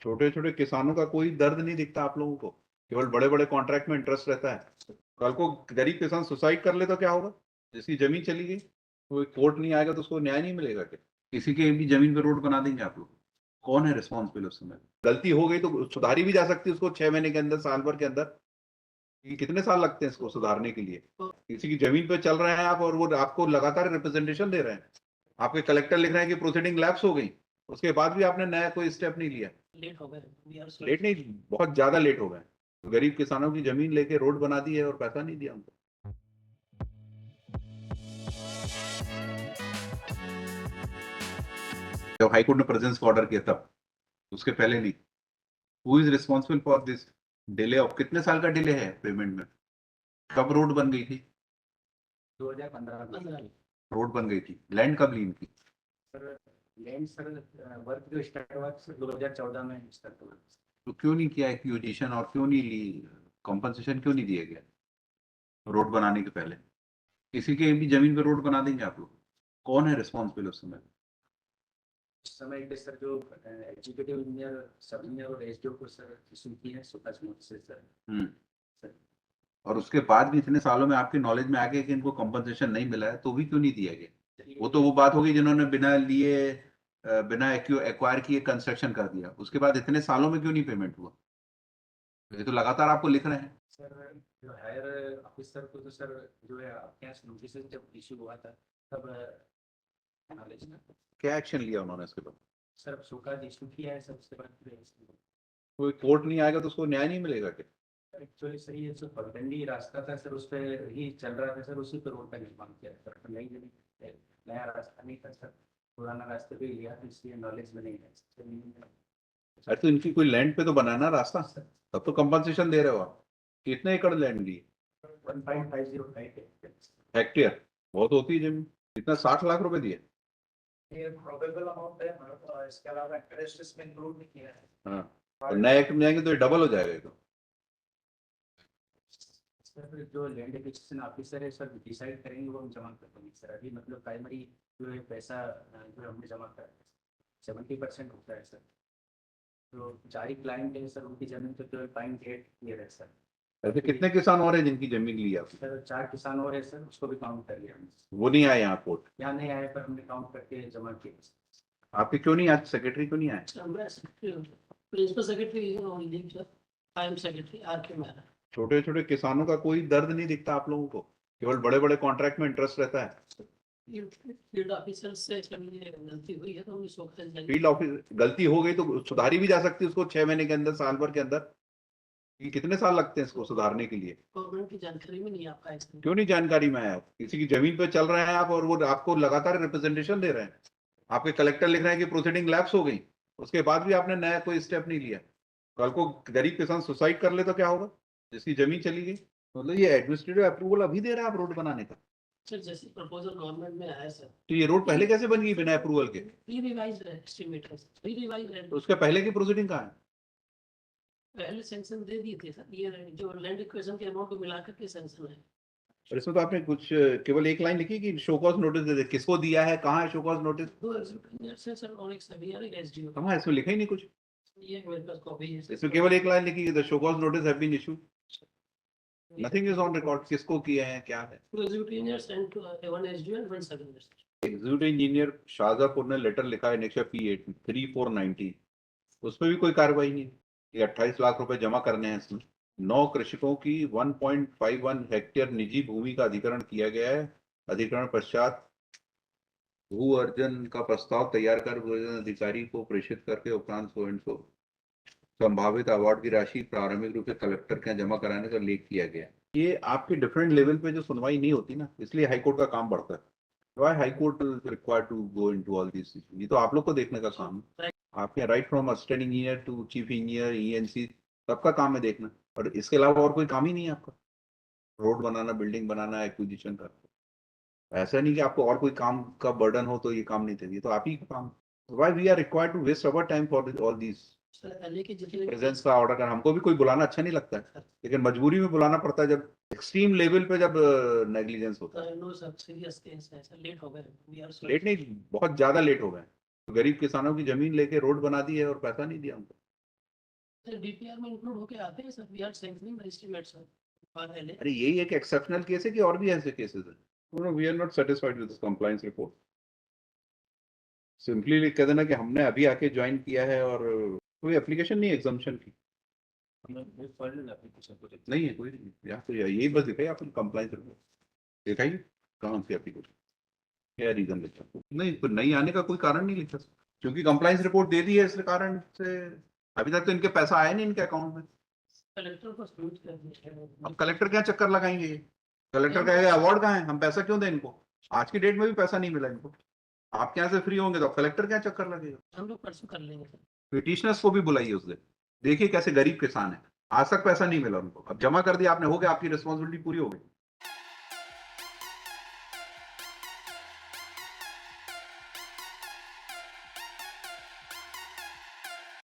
छोटे छोटे किसानों का कोई दर्द नहीं दिखता आप लोगों को, केवल बड़े बड़े कॉन्ट्रैक्ट में इंटरेस्ट रहता है। कल को गरीब किसान सुसाइड कर ले तो क्या होगा? जिसकी जमीन चली गई, कोई कोर्ट नहीं आएगा तो उसको न्याय नहीं मिलेगा क्या? किसी की भी जमीन पे रोड बना देंगे आप लोग? कौन है रिस्पॉन्सिबल उस समय? गलती हो गई तो सुधारी भी जा सकती है उसको 6 महीने के अंदर, साल भर के अंदर। ये कितने साल लगते हैं इसको सुधारने के लिए? किसी की जमीन पे चल रहे हैं आप और वो आपको लगातार रिप्रेजेंटेशन दे रहे हैं। आपके कलेक्टर लिख रहे हैं कि प्रोसीडिंग लैप्स हो गई, उसके बाद भी आपने नया कोई स्टेप नहीं लिया। लेट हो गए, लेट नहीं, बहुत ज्यादा लेट हो गए। गरीब किसानों की जमीन लेके रोड बना दी है और पैसा नहीं दिया उनको। जब हाईकोर्ट ने प्रेजेंस का ऑर्डर किया तब, उसके पहले नहीं। Who is responsible for this delay? Of कितने साल का डिले है पेमेंट में? कब रोड बन गई थी? 2015 रोड बन गई थी। लैंड कब ली इनकी? सर, लैंड सर वर्क जो स्टार्ट हुआ सर 2014 में स्टार्ट हुआ। तो क्यों नहीं किया एक्विजिशन और क्यों नहीं ली कॉम्पनसेशन, क्यों नहीं दिया गया रोड बनाने के पहले? किसी के भी जमीन पे रोड बना देंगे आप लोग? कौन है रिस्पॉन्सिबल उस समय? उस समय के सर जो एग्जीक्यूटिव इंजीनियर, सब इंजीनियर और एसडीओ को सर इशू की है सुपास नोटिस से सर। और उसके बाद भी इतने सालों में आपके नॉलेज में आ गया कि इनको कॉम्पनसेशन नहीं मिला है, तो भी क्यों नहीं दिया गया? वो तो वो बात होगी जिन्होंने बिना लिए बिना एक्वायर किए कंस्ट्रक्शन कर दिया, उसके बाद इतने सालों में क्यों नहीं पेमेंट हुआ? ये तो लगातार आपको लिख रहे हैं। सर जो हायर ऑफिसर को तो सर जो है आपके यहाँ नोटिस जब इशू हुआ था तब नॉलेज ना, क्या एक्शन लिया उन्होंने इसके बाद? सर अब शोकाज इशू किया है सर, उसके बाद कोई कोर्ट नहीं आएगा तो उसको न्याय नहीं मिलेगा क्या? एक्चुअली सर ये जो पगडंडी रास्ता था सर, उस पर ही चल रहा था सर, उसी पर रोड का निर्माण किया सर। तो नई जगह नया रास्ता नहीं था सर, पुराना रास्ते पे लिया तो इसलिए नॉलेज में नहीं है। अरे तो इनकी कोई लैंड पे तो बनाना रास्ता, तब तो कंपनसेशन दे रहे हो आप। कितने एकड़ लैंड ली? 1.505 हेक्टेयर बहुत होती है जमीन। इतना 60 लाख रुपए दिए? ये प्रोबेबल अमाउंट है, मतलब इसके अलावा इंटरेस्ट इसमें इंक्लूड नहीं किया है। हाँ, और नए एक्ट में जाएंगे तो ये डबल हो जाएगा ये तो। सर जो लैंड एक्विजिशन ऑफिसर है सर डिसाइड करेंगे, वो हम जमा कर देंगे सर। अभी मतलब प्राइमरी जो है पैसा जो हमने जमा कर 70% होता है सर। तो 4 क्लाइंट है सर, उनकी जमीन तो 12.8 ईयर है सर। ऐसे कितने किसान और हैं जिनकी जमीन ली आपने? सर 4 किसान और है सर, उसको भी काउंट कर लिया हमने। वो नहीं आए यहाँ कोर्ट? यहाँ नहीं आए पर हमने काउंट करके जमा किए। आपके क्यों नहीं, आज सेक्रेटरी क्यों नहीं आए? Principal secretary I am secretary R K Mehra. छोटे छोटे किसानों का कोई दर्द नहीं दिखता आप लोगों को, केवल बड़े बड़े कॉन्ट्रैक्ट में इंटरेस्ट रहता है। फील्ड ऑफिसर से गलती हुई है तो उसको फील्ड ऑफिस गलती हो गई तो सुधारी भी जा सकती है उसको 6 महीने के अंदर, साल भर के अंदर। ये कितने साल लगते हैं इसको सुधारने के लिए? गवर्नमेंट की जानकारी में नहीं आ पाया इसमें। क्यों नहीं जानकारी में आया? आप किसी की जमीन पे चल रहे हैं आप और वो आपको लगातार रिप्रेजेंटेशन दे रहे हैं। आपके कलेक्टर लिख रहे हैं कि प्रोसीडिंग लैप्स हो गई, उसके बाद भी आपने नया कोई स्टेप नहीं लिया। कल को गरीब किसान सुसाइड कर ले तो क्या होगा? जिसकी जमीन चली गई, मतलब ये एडमिनिस्ट्रेटिव अप्रूवल अभी दे रहा है आप रोड बनाने का? सर जैसे प्रपोजल गवर्नमेंट में आया सर, तो ये रोड पहले कैसे बन गई बिना अप्रूवल के? री रिवाइज एस्टिमेट है, री रिवाइज तो उसके पहले की प्रोसीडिंग कहाँ है? पहले सैंक्शन दे दिए थे सर। ये जो लैंड एक्विजिशन के अमाउंट को मिलाकर के सैंक्शन है। और इसमें तो आपने कुछ केवल एक लाइन लिखी कि शो कॉज नोटिस दे दे, किसको दिया है, कहाँ है शो कॉज नोटिस? दो एग्जीक्यूटिव से सर और एक सभी यार एसडीओ। कहाँ है? इसमें लिखा ही नहीं कुछ। ये मेरे पास कॉपी है। इसमें केवल एक लाइन लिखी the show cause notice have been issued, nothing is on record. किसको किए हैं, क्या है? Two executive engineers and two one SDO and one sub engineer. Executive engineer Shahjahanpur ने लेटर लिखा है नेक्शा P8 3490, उसमें भी कोई कार्रवाई नहीं। ये 28 लाख रुपए जमा करने हैं इसमें। 9 कृषकों की 1.51 हेक्टेयर निजी भूमि का अधिग्रहण किया गया है। अधिग्रहण पश्चात भू अर्जन का प्रस्ताव तैयार कर भू अर्जन अधिकारी को प्रेषित करके उपरांत सो संभावित अवार्ड की राशि प्रारंभिक रूप से कलेक्टर के यहाँ जमा कराने का उल्लेख किया गया। ये आपके डिफरेंट लेवल पे जो सुनवाई नहीं होती ना, इसलिए हाईकोर्ट का काम बढ़ता है। Why High Court is required to go into all these issues? ये तो आप लोग को देखने का काम है। आपके right from assistant engineer to chief engineer ENC सबका काम है देखना, और इसके अलावा और कोई काम ही नहीं है आपका। रोड बनाना, बिल्डिंग बनाना, एक्विजिशन करना। ऐसा नहीं कि आपको और कोई काम का बर्डन हो तो ये काम नहीं चाहिए, तो आप ही का काम। Why we are required to waste our time for all these? Presence का ऑर्डर करना, हमको भी कोई बुलाना अच्छा नहीं लगता है, लेकिन मजबूरी में बुलाना पड़ता है जब एक्सट्रीम लेवल पे जब नेग्लिजेंस होता है। लेट हो गए, लेट नहीं, बहुत ज्यादा लेट हो गए। गरीब किसानों की जमीन लेके रोड बना दी है और पैसा नहीं दिया उनको। तो डीपीआर में इंक्लूड होके आते हैं sir, we are sanctioning the estimates for LA. अरे यही एक एक्सेप्शनल केस है कि और भी ऐसे केसेस है? We are not satisfied with this compliance report. Simply कह देना कि हमने अभी आके ज्वाइन किया है और कोई एप्लीकेशन नहीं एग्जाम्पशन की नहीं है, कोई नहीं। यहाँ तो यही बस दिखाई आपने कंप्लायंस रिपोर्ट दिखाइए, कहाँ से एप्लीकेशन, क्या रीजन लिखा? नहीं, कोई नहीं आने का कोई कारण नहीं लिखा, क्योंकि कंप्लायंस रिपोर्ट दे दी है, इस कारण से अभी तक तो इनके पैसा आया नहीं इनके अकाउंट में। कलेक्टर को सबमिट कर दिया। अब कलेक्टर क्या चक्कर लगाएंगे? कलेक्टर कहेगा अवार्ड कहाँ है, हम पैसा क्यों दें इनको? आज की डेट में भी पैसा नहीं मिला इनको, आपके यहाँ से फ्री होंगे तो कलेक्टर क्या चक्कर लगेगा? हम लोग परसों कर लेंगे सर। पिटिशनर्स को भी बुलाइए उस दिन, देखिए कैसे गरीब किसान है, आज तक पैसा नहीं मिला उनको, अब जमा कर दिया आपने, हो गया, आपकी रिस्पॉन्सिबिलिटी पूरी हो गई।